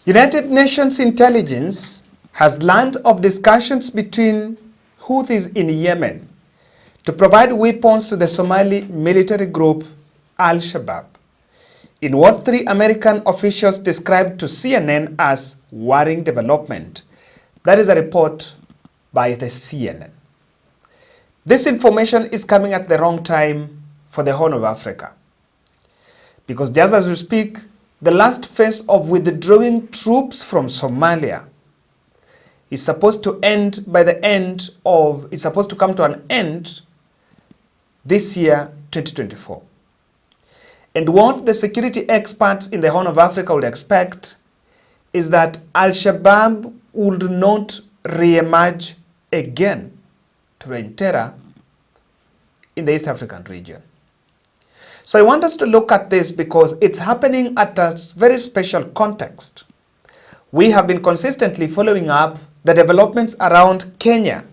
United Nations Intelligence has learned of discussions between Houthis in Yemen to provide weapons to the Somali military group Al-Shabaab, in what three American officials described to CNN as worrying development. That is a report by the CNN. This information is coming at the wrong time for the Horn of Africa, because just as we speak, the last phase of withdrawing troops from Somalia is supposed to end by the end of, it's supposed to come to an end this year, 2024. And what the security experts in the Horn of Africa would expect is that Al-Shabaab would not re-emerge again to reign terror in the East African region. So I want us to look at this because it's happening at a very special context. We have been consistently following up the developments around Kenya.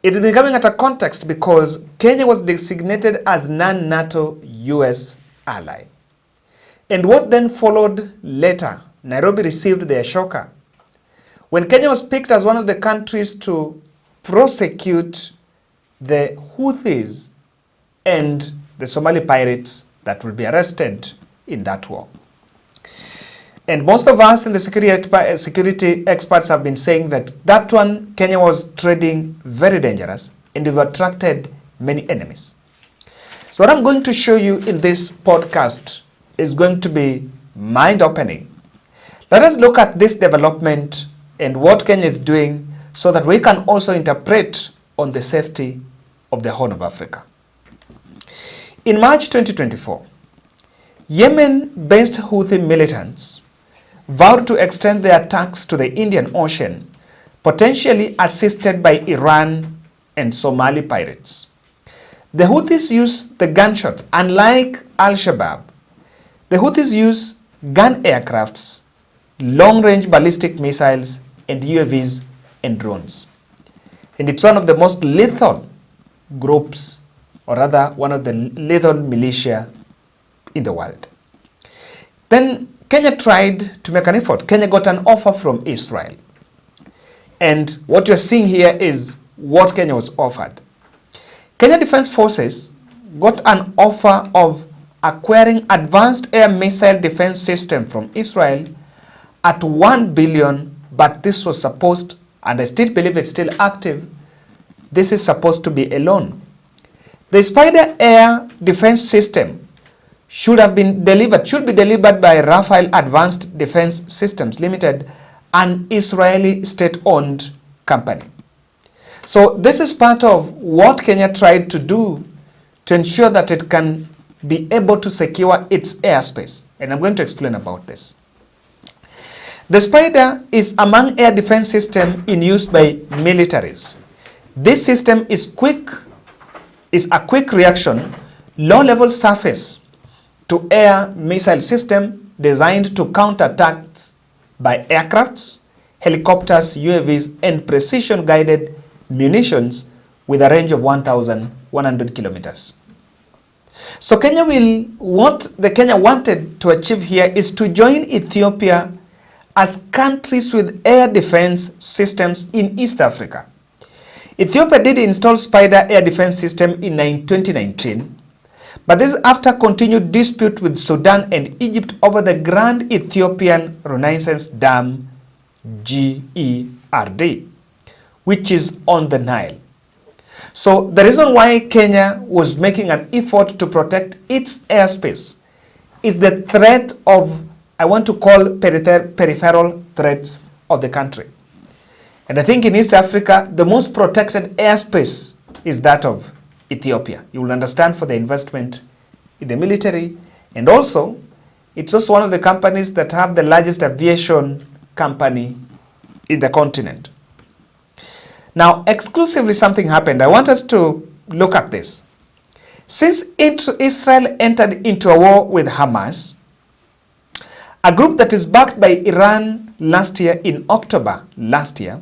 It's been coming at a context because Kenya was designated as non-NATO US ally. And what then followed later, Nairobi received their shocker when Kenya was picked as one of the countries to prosecute the Houthis and the Somali pirates that will be arrested in that war. And most of us in the security experts have been saying that one, Kenya was trading very dangerous and we've attracted many enemies. So what I'm going to show you in this podcast is going to be mind-opening. Let us look at this development and what Kenya is doing so that we can also interpret on the safety of the Horn of Africa. In March 2024, Yemen-based Houthi militants vowed to extend their attacks to the Indian Ocean, potentially assisted by Iran and Somali pirates. The Houthis use the gunshots. Unlike Al-Shabaab, the Houthis use gun aircrafts, long-range ballistic missiles, and UAVs and drones. And it's one of the most lethal groups, or rather one of the lethal militia in the world. Then Kenya tried to make an effort. Kenya got an offer from Israel. And what you're seeing here is what Kenya was offered. Kenya Defense Forces got an offer of acquiring advanced air missile defense system from Israel at $1 billion, but this was supposed, and I still believe it's still active, this is supposed to be a loan. The Spider air defense system should be delivered by Rafael Advanced Defense Systems Limited, an Israeli state-owned company. So this is part of what Kenya tried to do to ensure that it can be able to secure its airspace. And I'm going to explain about this. The Spider is among air defense systems in use by militaries. This system is a quick reaction, low-level surface to air missile system designed to counter attacks by aircrafts, helicopters, UAVs, and precision-guided munitions with a range of 1,100 kilometers. So what the Kenya wanted to achieve here is to join Ethiopia as countries with air defense systems in East Africa. Ethiopia did install Spider air defense system in 2019, but this is after continued dispute with Sudan and Egypt over the Grand Ethiopian Renaissance Dam, GERD, which is on the Nile. So the reason why Kenya was making an effort to protect its airspace is the threat of, I want to call peripheral threats of the country. And I think in East Africa, the most protected airspace is that of Ethiopia. You will understand for the investment in the military, and also it's also one of the companies that have the largest aviation company in the continent. Now, exclusively something happened. I want us to look at this. Since Israel entered into a war with Hamas, a group that is backed by Iran last year, in October last year,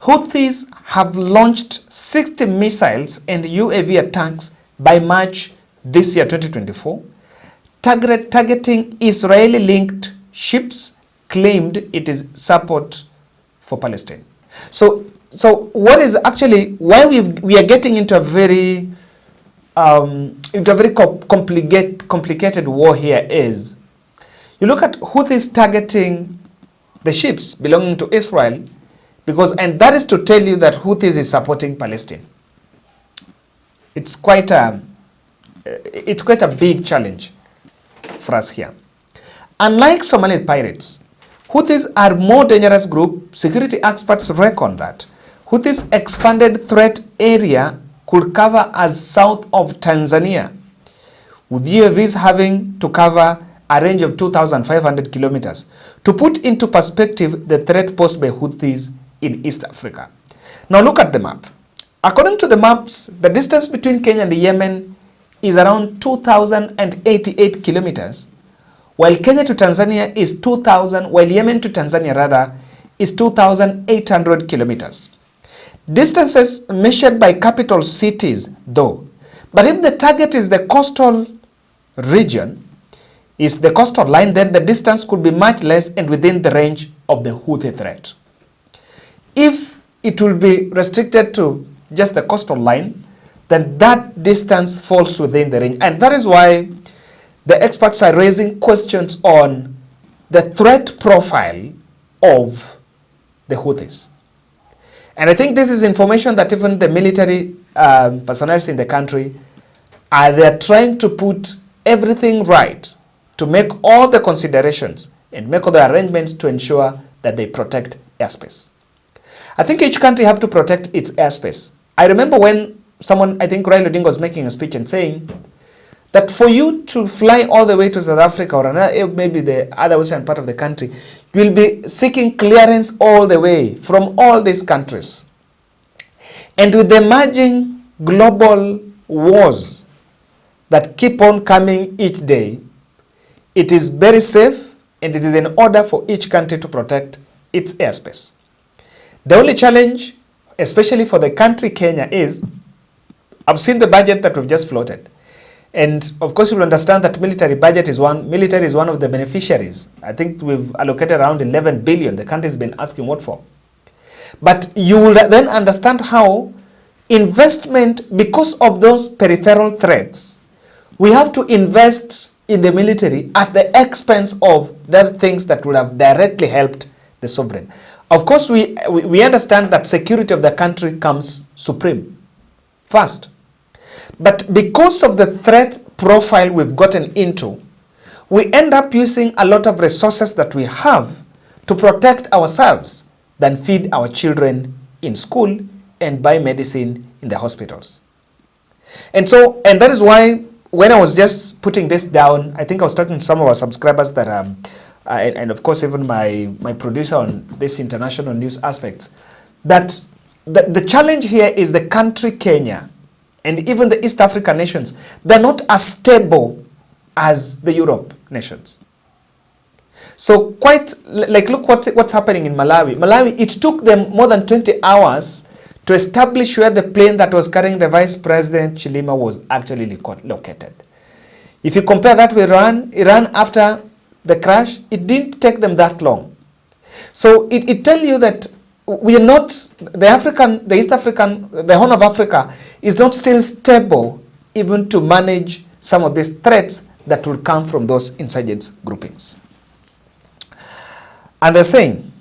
Houthis have launched 60 missiles and UAV attacks by March this year, 2024, targeting Israeli-linked ships, claimed it is support for Palestine. So what is actually why we are getting into a very complicated war here is, you look at Houthis targeting the ships belonging to Israel, and that is to tell you that Houthis is supporting Palestine. It's quite a big challenge for us here. Unlike Somali pirates, Houthis are more dangerous group. Security experts reckon that Houthis' expanded threat area could cover as south of Tanzania, with UAVs having to cover a range of 2,500 kilometers. To put into perspective the threat posed by Houthis in East Africa. Now look at the map. According to the maps, the distance between Kenya and Yemen is around 2,088 kilometers, while Kenya to Tanzania is 2,000, while Yemen to Tanzania rather is 2,800 kilometers. Distances measured by capital cities though. But if the target is the coastal region, is the coastal line, then the distance could be much less and within the range of the Houthi threat. If it will be restricted to just the coastal line, then that distance falls within the range. And that is why the experts are raising questions on the threat profile of the Houthis. And I think this is information that even the military personnel in the country they're trying to put everything right to make all the considerations and make all the arrangements to ensure that they protect airspace. I think each country have to protect its airspace. I remember when someone, I think Raila Odinga was making a speech and saying that for you to fly all the way to South Africa or another, maybe the other western part of the country, you will be seeking clearance all the way from all these countries. And with the emerging global wars that keep on coming each day, it is very safe and it is in order for each country to protect its airspace. The only challenge, especially for the country Kenya, is I've seen the budget that we've just floated. And of course, you will understand that military is one of the beneficiaries. I think we've allocated around 11 billion. The country's been asking what for. But you will then understand how investment, because of those peripheral threats, we have to invest in the military at the expense of the things that would have directly helped the sovereign. Of course, we understand that security of the country comes supreme, first. But because of the threat profile we've gotten into, we end up using a lot of resources that we have to protect ourselves than feed our children in school and buy medicine in the hospitals. And that is why when I was just putting this down, I think I was talking to some of our subscribers that and of course even my producer on this international news aspects, that the challenge here is the country Kenya and even the East African nations. They're not as stable as the Europe nations. So quite like look what's happening in Malawi. Malawi, it took them more than 20 hours to establish where the plane that was carrying the Vice President Chilima was actually located. If you compare that with Iran after the crash, it didn't take them that long. So it tells you that we are not, the East African, the Horn of Africa is not still stable even to manage some of these threats that will come from those insurgents groupings. And they're saying,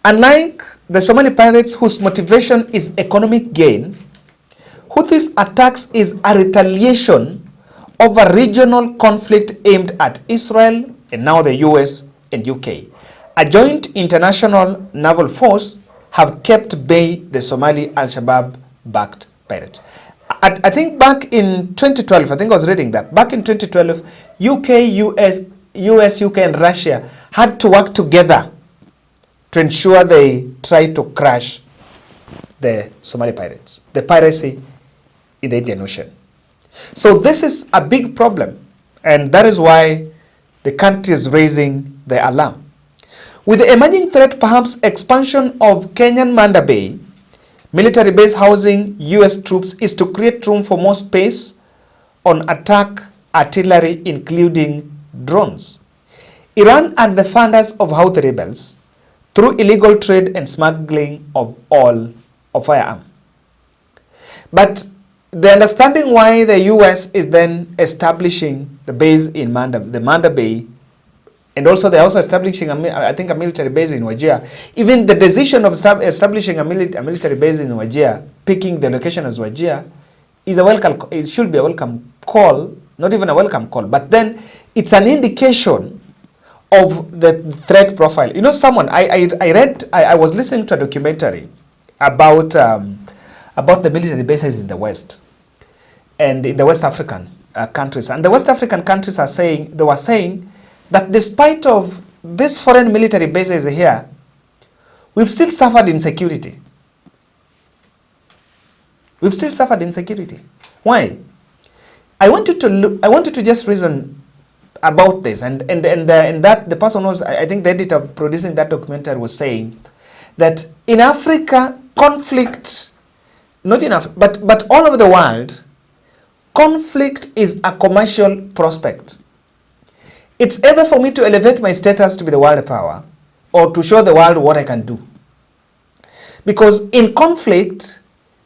unlike the Somali pirates whose motivation is economic gain, Houthis attacks is a retaliation of a regional conflict aimed at Israel and now the US and UK. A joint international naval force have kept bay the Somali Al-Shabaab-backed pirates. I think back in 2012, I think I was reading that, back in 2012, US, UK and Russia had to work together to ensure they tried to crash the Somali pirates, the piracy in the Indian Ocean. So this is a big problem, and that is why the country is raising the alarm. With the emerging threat, perhaps expansion of Kenyan Manda Bay, military base housing US troops is to create room for more space on attack artillery, including drones. Iran are the funders of Houthi rebels through illegal trade and smuggling of oil or firearm. But the understanding why the US is then establishing the base in Manda Bay, and also they're also establishing, I think, a military base in Wajir. Even the decision of establishing a military base in Wajir, picking the location as Wajir, is a welcome. It should be a welcome call, not even a welcome call, but then it's an indication of the threat profile. You know, I was listening to a documentary about the military bases in the West and in the West African countries. And the West African countries were saying that despite of these foreign military bases here, we've still suffered insecurity. We've still suffered insecurity. Why? I want you to just reason about this, and that the person was, I think the editor of producing that documentary was saying that in Africa, conflict, not in Africa, but all over the world, conflict is a commercial prospect. It's either for me to elevate my status to be the world power or to show the world what I can do. Because in conflict,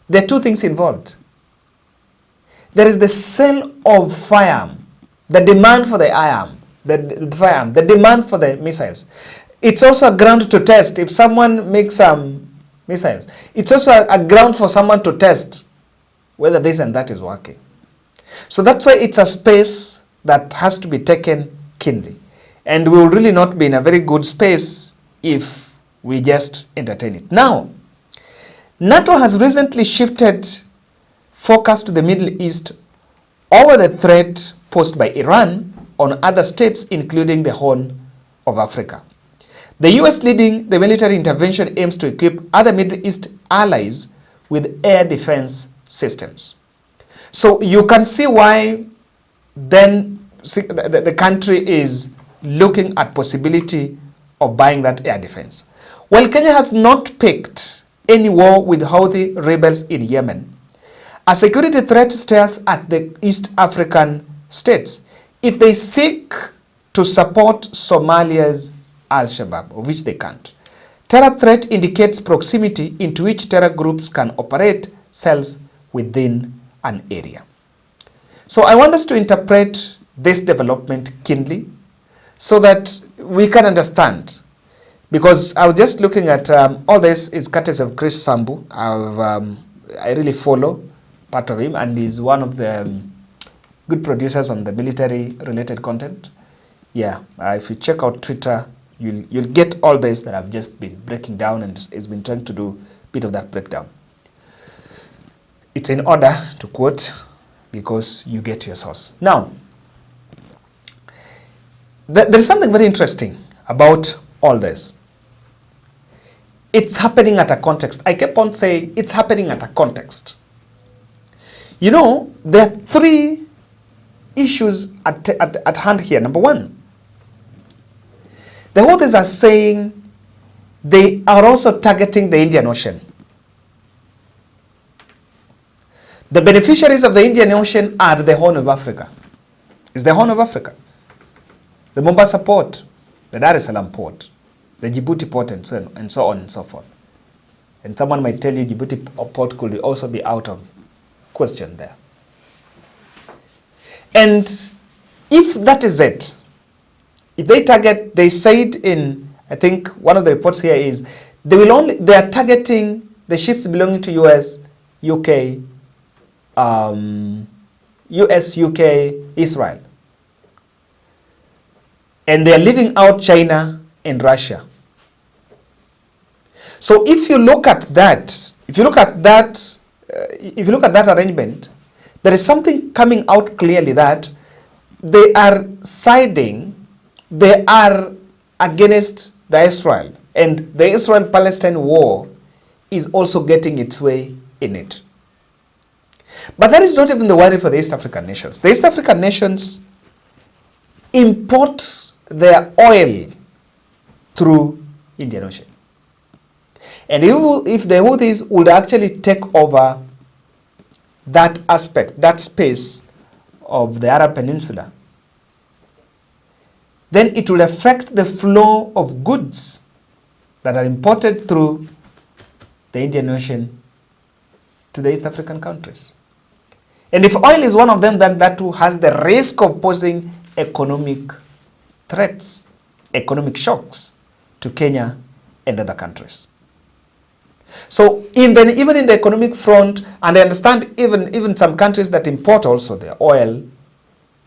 there are two things involved. There is the sale of firearm, the demand for the firearm, the demand for the missiles. It's also a ground to test if someone makes some missiles. It's also a ground for someone to test whether this and that is working. So that's why it's a space that has to be taken keenly. And we will really not be in a very good space if we just entertain it. Now, NATO has recently shifted focus to the Middle East over the threat posed by Iran on other states, including the Horn of Africa. The US leading the military intervention aims to equip other Middle East allies with air defense systems. So you can see why then the country is looking at possibility of buying that air defense. While Kenya has not picked any war with Houthi rebels in Yemen, a security threat stares at the East African states if they seek to support Somalia's Al-Shabaab, of which they can't. Terror threat indicates proximity into which terror groups can operate cells within an area. So I want us to interpret this development keenly so that we can understand. Because I was just looking at all this is courtesy of Chris Sambu. I really follow part of him, and he's one of the good producers on the military-related content. Yeah, if you check out Twitter, you'll get all this that I've just been breaking down, and he's been trying to do a bit of that breakdown. It's in order to quote because you get your source. Now, there's something very interesting about all this. It's happening at a context. I kept on saying it's happening at a context. You know, there are three issues at hand here. Number one, the Houthis are saying they are also targeting the Indian Ocean. The beneficiaries of the Indian Ocean are the Horn of Africa. It's the Horn of Africa. The Mombasa port, the Dar es Salaam port, the Djibouti port, and so on and so forth. And someone might tell you Djibouti port could also be out of question there. And if that is it, if they target, they said in, I think one of the reports here is, they are targeting the ships belonging to US, UK, US, UK, Israel. And they are leaving out China and Russia. So if you look at that, arrangement, there is something coming out clearly that they are against the Israel, and the Israel-Palestine war is also getting its way in it. But that is not even the worry for the East African nations. The East African nations import their oil through Indian Ocean. And if the Houthis would actually take over that aspect, that space of the Arab Peninsula, then it will affect the flow of goods that are imported through the Indian Ocean to the East African countries. And if oil is one of them, then that too has the risk of posing economic threats, economic shocks to Kenya and other countries. So even in the economic front, and I understand even some countries that import also their oil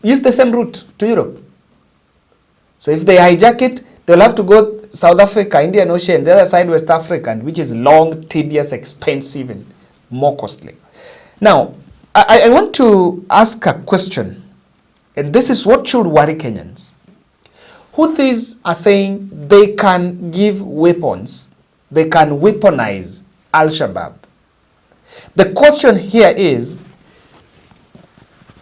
use the same route to Europe. So if they hijack it, they'll have to go South Africa, Indian Ocean, the other side West Africa, which is long, tedious, expensive, and more costly. Now, I want to ask a question, and this is what should worry Kenyans. Houthis are saying they can give weapons, they can weaponize Al-Shabaab. The question here is,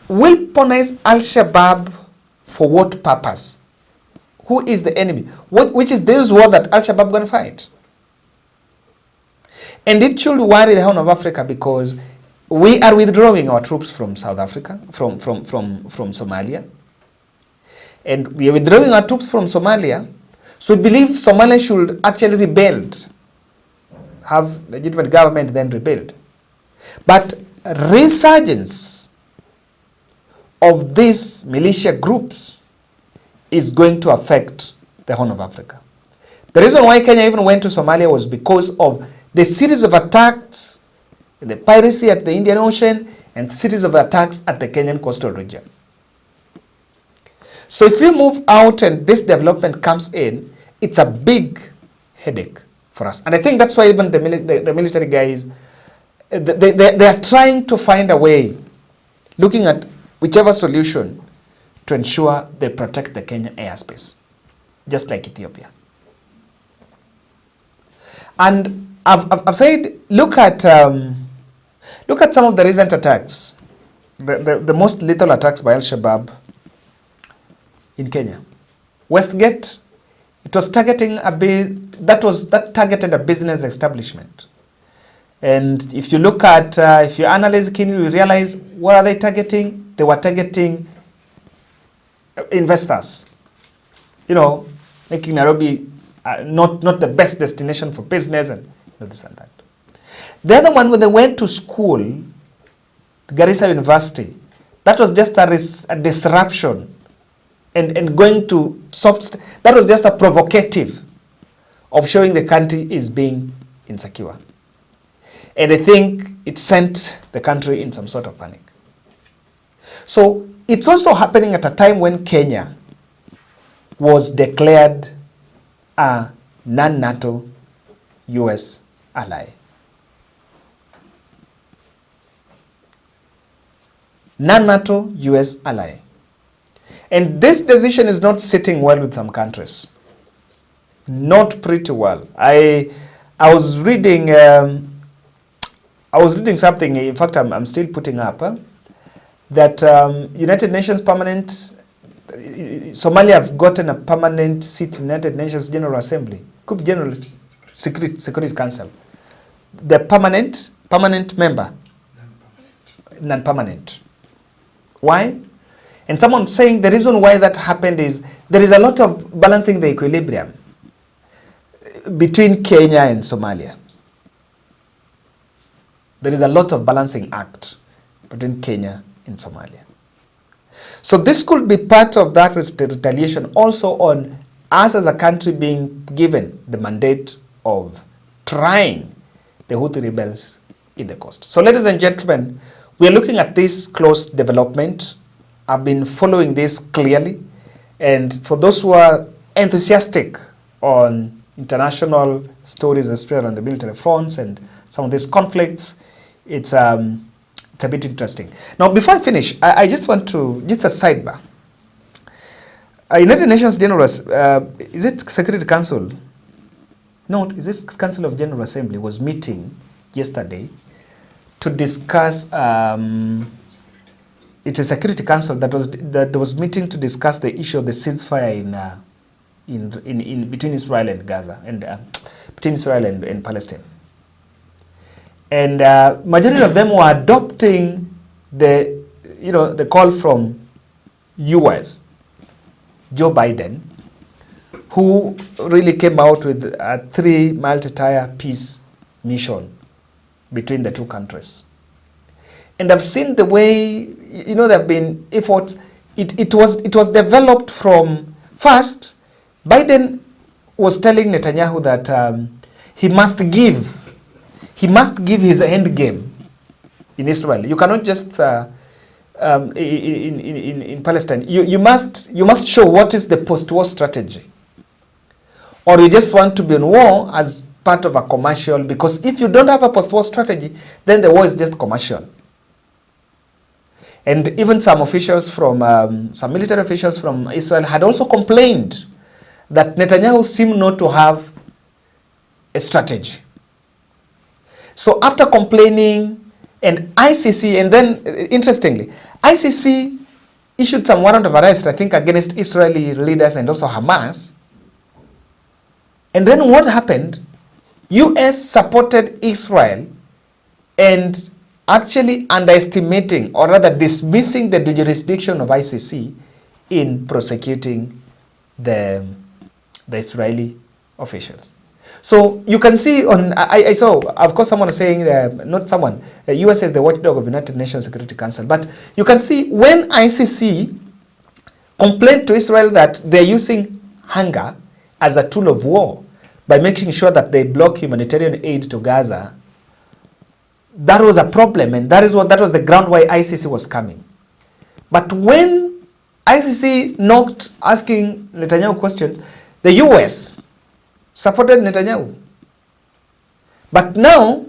weaponize Al-Shabaab for what purpose? Who is the enemy? Which is this war that Al-Shabaab going to fight? And it should worry the Horn of Africa because we are withdrawing our troops from South Africa, from Somalia. And we are withdrawing our troops from Somalia. So we believe Somalia should actually rebuild, have legitimate government, then rebuild. But resurgence of these militia groups is going to affect the Horn of Africa. The reason why Kenya even went to Somalia was because of the series of attacks, the piracy at the Indian Ocean, and series of attacks at the Kenyan coastal region. So if you move out and this development comes in, it's a big headache for us. And I think that's why even the military guys, they are trying to find a way, looking at whichever solution to ensure they protect the Kenya airspace, just like Ethiopia. And I've said, look at some of the recent attacks, the most lethal attacks by Al-Shabaab in Kenya. Westgate, it was targeting that targeted a business establishment. And if you look at, if you analyze keenly, you realize what are they targeting? They were targeting investors. You know, making Nairobi not the best destination for business and this and that. The other one, when they went to school, Garissa University, that was just a disruption and going to that was just a provocative of showing the country is being insecure. And I think it sent the country in some sort of panic. So it's also happening at a time when Kenya was declared a non-NATO US ally. Non-NATO US ally. And this decision is not sitting well with some countries. Not pretty well. I was reading something, in fact I'm still putting up, that United Nations permanent, Somalia have gotten a permanent seat in United Nations General Assembly, could be General Security Council. The permanent member, non-permanent. Why? And someone saying the reason why that happened is there is a lot of balancing the equilibrium between Kenya and Somalia. There is a lot of balancing act between Kenya and Somalia. So this could be part of that retaliation also on us as a country being given the mandate of trying the Houthi rebels in the coast. So ladies and gentlemen, we are looking at this close development. I've been following this clearly. And for those who are enthusiastic on international stories, especially on the military fronts and some of these conflicts, it's a bit interesting. Now, before I finish, I just want to, just a sidebar. United Nations General, is it Security Council? No, is it Council of General Assembly was meeting yesterday to discuss, it's a Security Council that was meeting to discuss the issue of the ceasefire in between Israel and Gaza, and between Israel and Palestine. And majority of them were adopting the call from US, Joe Biden, who really came out with a 3 multi-tier peace mission between the two countries. And I've seen the way, there have been efforts. It was developed from, first, Biden was telling Netanyahu that he must give his end game in Israel. You cannot just in Palestine. You must show what is the post-war strategy, or you just want to be in war as part of a commercial. Because if you don't have a post-war strategy, then the war is just commercial. And even some officials from some military officials from Israel had also complained that Netanyahu seemed not to have a strategy. So after complaining, and ICC, and then interestingly, ICC issued some warrant of arrest, I think, against Israeli leaders and also Hamas. And then what happened? US supported Israel and actually underestimating, or rather dismissing, the jurisdiction of ICC in prosecuting the Israeli officials. So you can see on, I saw, of course, someone saying, not someone, the US is the watchdog of United Nations Security Council, but you can see when ICC complained to Israel that they're using hunger as a tool of war by making sure that they block humanitarian aid to Gaza, that was a problem, and that was the ground why ICC was coming. But when ICC knocked asking Netanyahu questions, the US supported Netanyahu. But now,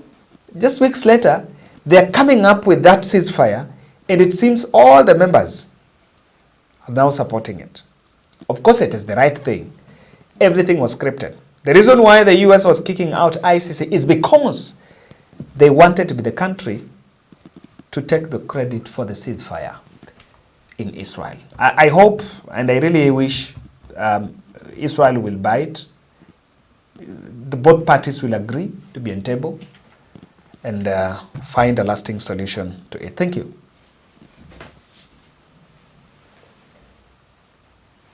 just weeks later, they're coming up with that ceasefire, and it seems all the members are now supporting it. Of course, it is the right thing. Everything was scripted. The reason why the US was kicking out ICC is because they wanted to be the country to take the credit for the ceasefire in Israel. I hope, and I really wish, Israel will buy it. Both parties will agree to be on table and find a lasting solution to it. Thank you.